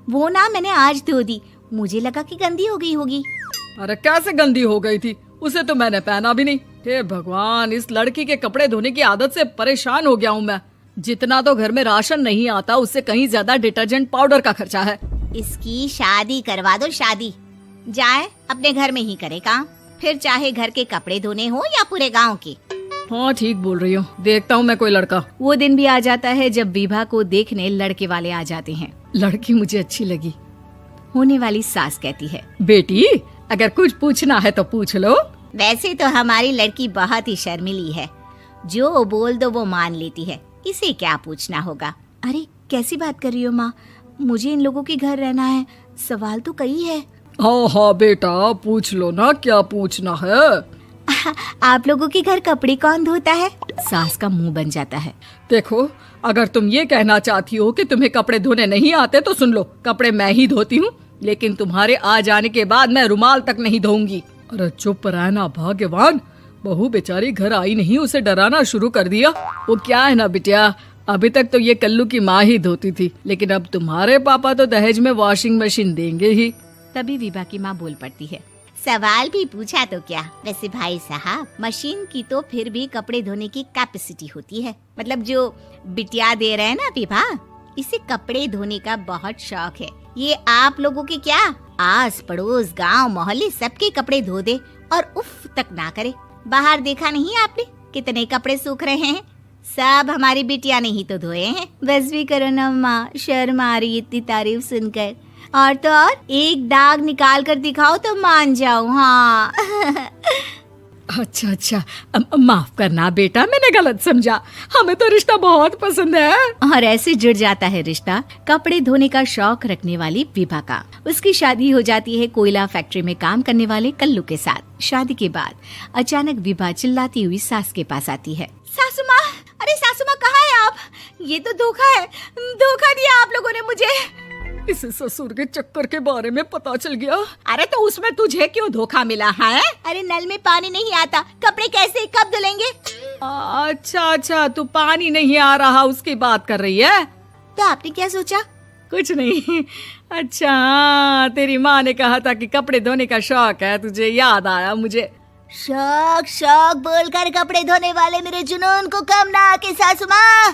वो ना मैंने आज धो दी, मुझे लगा कि गंदी हो गई होगी। अरे कैसे गंदी हो गई थी, उसे तो मैंने पहना भी नहीं। हे भगवान, इस लड़की के कपड़े धोने की आदत से परेशान हो गया हूँ मैं। जितना तो घर में राशन नहीं आता उससे कहीं ज्यादा डिटर्जेंट पाउडर का खर्चा है। इसकी शादी करवा दो, शादी। जाए अपने घर में ही करे काम, फिर चाहे घर के कपड़े धोने हो या पूरे गांव के। हाँ ठीक बोल रही हूँ, देखता हूँ मैं कोई लड़का। वो दिन भी आ जाता है जब विभा को देखने लड़के वाले आ जाते हैं। लड़की मुझे अच्छी लगी। होने वाली सास कहती है, बेटी अगर कुछ पूछना है तो पूछ लो। वैसे तो हमारी लड़की बहुत ही शर्मीली है, जो बोल दो वो मान लेती है, इसे क्या पूछना होगा। अरे कैसी बात कर रही हो माँ, मुझे इन लोगों के घर रहना है, सवाल तो कई है। हाँ हाँ बेटा पूछ लो ना, क्या पूछना है। आप लोगों के घर कपड़े कौन धोता है? सास का मुंह बन जाता है। देखो अगर तुम ये कहना चाहती हो कि तुम्हें कपड़े धोने नहीं आते तो सुन लो, कपड़े मैं ही धोती हूँ, लेकिन तुम्हारे आ जाने के बाद मैं रुमाल तक नहीं धोऊंगी। अरे चुप रहना भाग्यवान, बहू बेचारी घर आई नहीं, उसे डराना शुरू कर दिया। वो क्या है ना बिटिया, अभी तक तो ये कल्लू की माँ ही धोती थी, लेकिन अब तुम्हारे पापा तो दहेज में वॉशिंग मशीन देंगे ही। तभी विभा की माँ बोल पड़ती है, सवाल भी पूछा तो क्या। वैसे भाई साहब, मशीन की तो फिर भी कपड़े धोने की कैपेसिटी होती है। मतलब जो बिटिया दे रहे हैं ना विभा, इसे कपड़े धोने का बहुत शौक है। ये आप लोगों के क्या, आस पड़ोस गांव मोहल्ले सबके कपड़े धो दे और उफ तक ना करे। बाहर देखा नहीं आपने कितने कपड़े सूख रहे हैं, सब हमारी बिटिया ने ही तो धोए हैं। बस भी करो ना माँ, शर्म आ रही इतनी तारीफ सुनकर। और तो और एक दाग निकाल कर दिखाओ तो मान जाऊं। हाँ अच्छा माफ करना बेटा, मैंने गलत समझा, हमें तो रिश्ता बहुत पसंद है। और ऐसे जुड़ जाता है रिश्ता कपड़े धोने का शौक रखने वाली विभा का। उसकी शादी हो जाती है कोयला फैक्ट्री में काम करने वाले कल्लू के साथ। शादी के बाद अचानक विभा चिल्लाती हुई सास के पास आती है, सासू माँ, अरे सासू माँ कहाँ है आप? ये तो धोखा है, धोखा दिया आप लोगों ने मुझे। इसे ससुर के चक्कर के बारे में पता चल गया। अरे तो उसमें तुझे क्यों धोखा मिला है? अरे नल में पानी नहीं आता, कपड़े कैसे कब धुलेंगे? अच्छा तू पानी नहीं आ रहा उसकी बात कर रही है। तो आपने क्या सोचा? कुछ नहीं। अच्छा तेरी माँ ने कहा था कि कपड़े धोने का शौक है तुझे, याद आया मुझे। शौक बोलकर कपड़े धोने वाले मेरे जुनून को कम ना आके सासू माँ,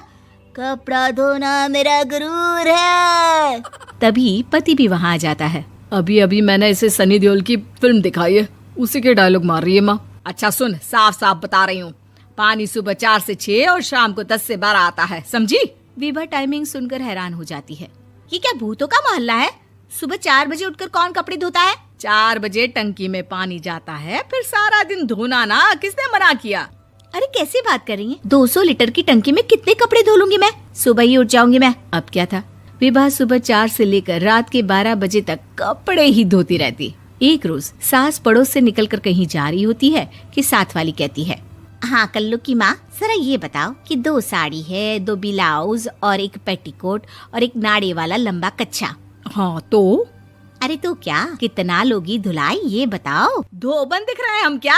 कपड़ा धोना मेरा गुरूर है। तभी पति भी वहाँ आ जाता है। अभी मैंने इसे सनी देओल की फिल्म दिखाई है, उसी के डायलॉग मार रही है माँ। अच्छा सुन, साफ साफ बता रही हूँ, पानी सुबह 4 से 6 और शाम को 10 से 12 आता है, समझी? विभा टाइमिंग सुनकर हैरान हो जाती है। ये क्या भूतों का मोहल्ला है? सुबह 4 बजे उठकर कौन कपड़े धोता है? 4 बजे टंकी में पानी जाता है, फिर सारा दिन धोना ना, किसने मना किया? अरे कैसी बात कर रही हैं? 200 लीटर की टंकी में कितने कपड़े धो लूंगी मैं, सुबह ही उठ जाऊंगी मैं। अब क्या था, विभा सुबह 4 से लेकर रात के 12 बजे तक कपड़े ही धोती रहती। एक रोज सास पड़ोस से निकलकर कहीं जा रही होती है कि साथ वाली कहती है, हाँ कल्लू की माँ, जरा ये बताओ कि 2 साड़ी है, 2 ब्लाउज और एक पेटीकोट और एक नाड़े वाला लंबा कच्छा। हाँ तो? अरे तो क्या, कितना लोगी धुलाई ये बताओ। धोबन दिख रहे हैं हम क्या?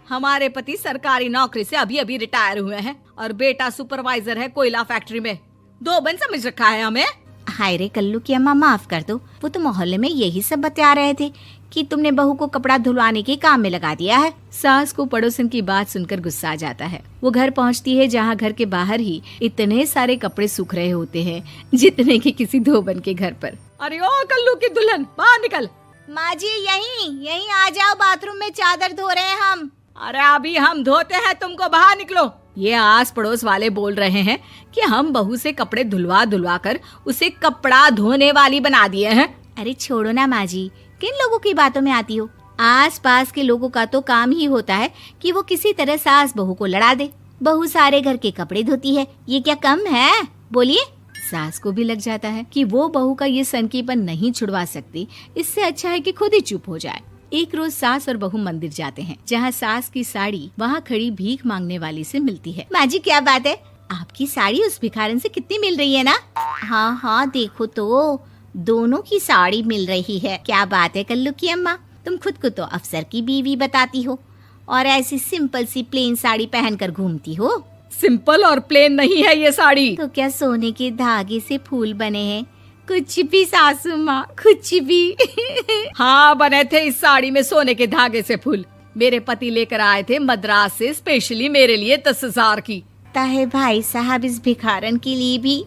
हमारे पति सरकारी नौकरी से अभी रिटायर हुए हैं और बेटा सुपरवाइजर है कोयला फैक्ट्री में। धोबन समझ रखा है हमें। हाय रे कल्लू की अम्मा, माफ कर दो, वो तो मोहल्ले में यही सब बता रहे थे कि तुमने बहू को कपड़ा धुलवाने के काम में लगा दिया है। सास को पड़ोसन की बात सुनकर गुस्सा आ जाता है। वो घर पहुंचती है जहां घर के बाहर ही इतने सारे कपड़े सूख रहे होते हैं जितने कि किसी धोबन के घर पर। अरे ओ कल्लू की दुल्हन, बाहर निकल। माँ जी यहीं आ जाओ, बाथरूम में चादर धो रहे हैं हम। अरे अभी हम धोते हैं, तुमको बाहर निकलो। ये आस पड़ोस वाले बोल रहे हैं कि हम बहू से कपड़े धुलवा कर उसे कपड़ा धोने वाली बना दिए हैं। अरे छोड़ो ना माँ जी, किन लोगों की बातों में आती हो? आस पास के लोगों का तो काम ही होता है कि वो किसी तरह सास बहू को लड़ा दे। बहू सारे घर के कपड़े धोती है, ये क्या कम है? बोलिए। सास को भी लग जाता है कि वो बहू का ये सनकीपन नहीं छुड़वा सकती, इससे अच्छा है कि खुद ही चुप हो जाए। एक रोज सास और बहू मंदिर जाते हैं, जहाँ सास की साड़ी वहाँ खड़ी भीख मांगने वाली से मिलती है। माँ जी क्या बात है, आपकी साड़ी उस भिखारन से कितनी मिल रही है ना? हाँ देखो तो दोनों की साड़ी मिल रही है। क्या बात है कल्लू की अम्मा, तुम खुद को तो अफसर की बीवी बताती हो और ऐसी सिंपल सी प्लेन साड़ी पहनकर घूमती हो। सिंपल और प्लेन नहीं है ये साड़ी। तो क्या सोने के धागे से फूल बने हैं, कुछ भी सासू माँ, कुछ भी। हाँ, बने थे इस साड़ी में सोने के धागे से फूल। मेरे पति लेकर आए थे मद्रास से स्पेशली मेरे लिए 10,000 की। ताहे भाई साहब इस भिखारन के लिए भी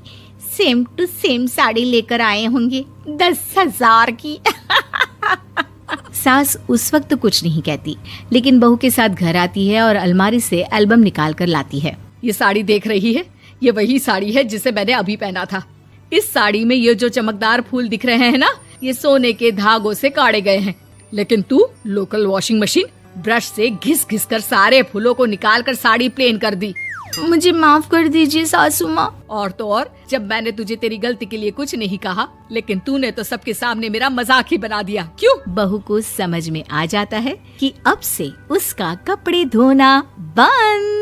सेम टू सेम साड़ी लेकर आए होंगे 10,000 की। सास उस वक्त कुछ नहीं कहती, लेकिन बहू के साथ घर आती है और अलमारी से एल्बम निकाल कर लाती है। ये साड़ी देख रही है, ये वही साड़ी है जिसे मैंने अभी पहना था। इस साड़ी में ये जो चमकदार फूल दिख रहे हैं ना, ये सोने के धागों से काढ़े गए हैं। लेकिन तू लोकल वॉशिंग मशीन ब्रश से घिस घिस कर सारे फूलों को निकाल कर साड़ी प्लेन कर दी। मुझे माफ कर दीजिए सासू माँ। और तो और, जब मैंने तुझे तेरी गलती के लिए कुछ नहीं कहा, लेकिन तूने तो सबके सामने मेरा मजाक ही बना दिया। क्यों? बहू को समझ में आ जाता है कि अब से उसका कपड़े धोना बंद।